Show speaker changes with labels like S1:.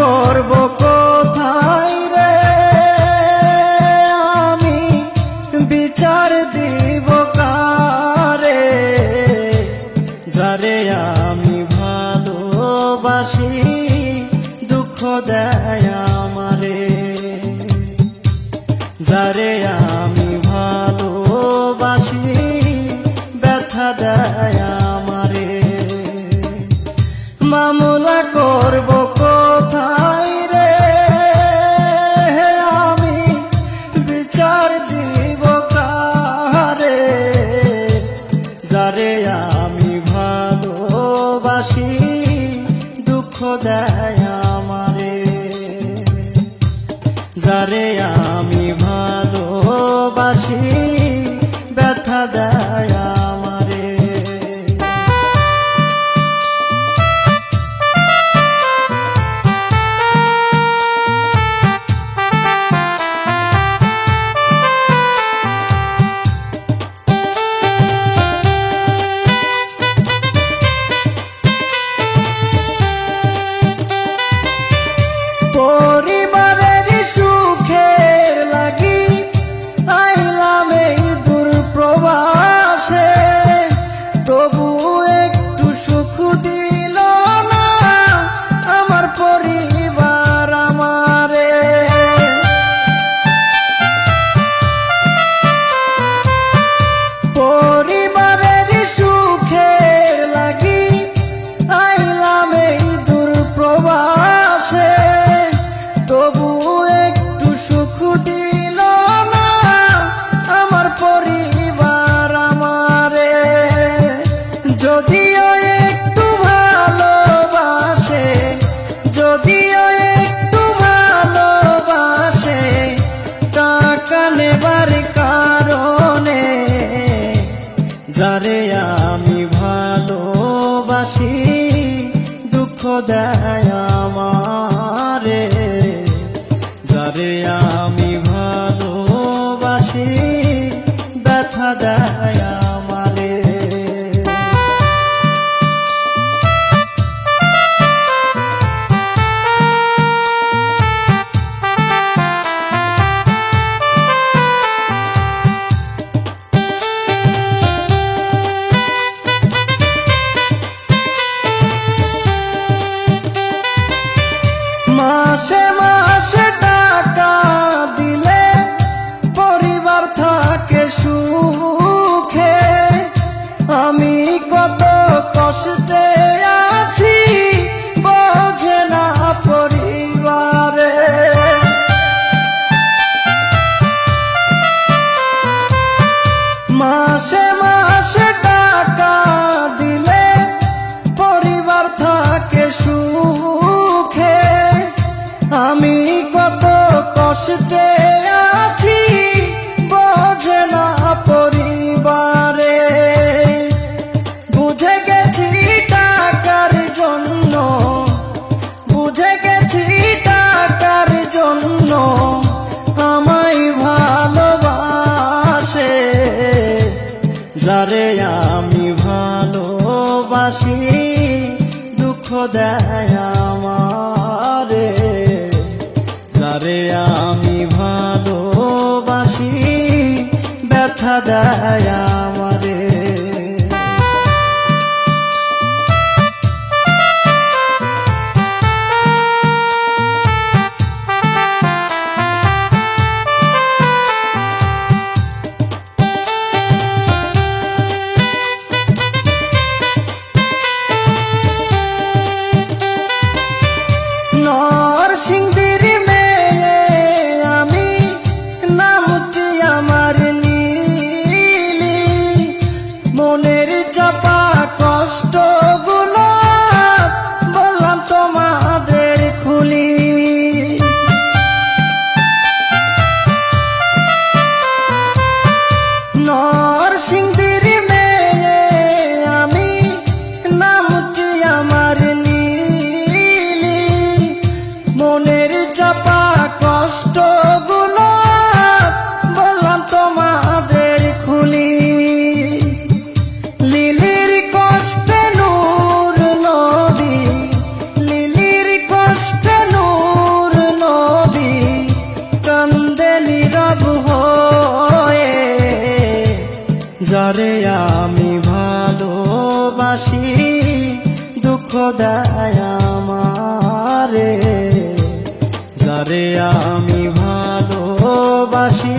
S1: করব কোথায় রে আমি বিচার দিব কারে যারে আমি ভালোবাসি দুঃখ দেয় আমারে যারে আমি ভালোবাসি ব্যথা দেয় আমারে মামলা করব কোথায় রে আমি বিচার দিব কারে যারে আমি ভালোবাসি দুঃখ দেয় আমারে যারে আমি ভালোবাসি ব্যথা দেয় আমারে পরিবারের সুখের লাগি আইলাম এই দূর প্রবাসে তবু একটু সুখ দিল না আমার পরিবার আমারে পরিবারের সুখের লাগি আইলাম এই দূর প্রবাসে তবু একটু সুখ দিল না আমার পরিবার আমারে যদিও একটু ভালোবাসে যদিও একটু ভালোবাসে টাকা নেবার কারণে যারে আমি ভালোবাসি দুঃখ দেয় আমারে যারে আমি ভালোবাসি ব্যথা দেয় আমারে মাসে মাসে টাকা দিলে পরিবার থাকে সুখে আমি কত কষ্টে আছি বোঝে না পরিবারে মাসে মাসে টাকা দিলে পরিবার থাকে সুখে আমি কত কষ্টে আছি বোঝে না পরিবারে বুঝে গেছি টাকার জন্য বুঝে গেছি টাকার জন্য আমায় ভালোবাসে যারে আমি ভালোবাসি দুঃখ দেয় আমারে যারে আমি ভালোবাসি ব্যথা দেয় আমারে নরসিংদীর মেয়ে আমি নামটি আমার নীলি যারে আমি ভালোবাসি দুঃখ দেয় আমারে, যারে আমি ভালোবাসি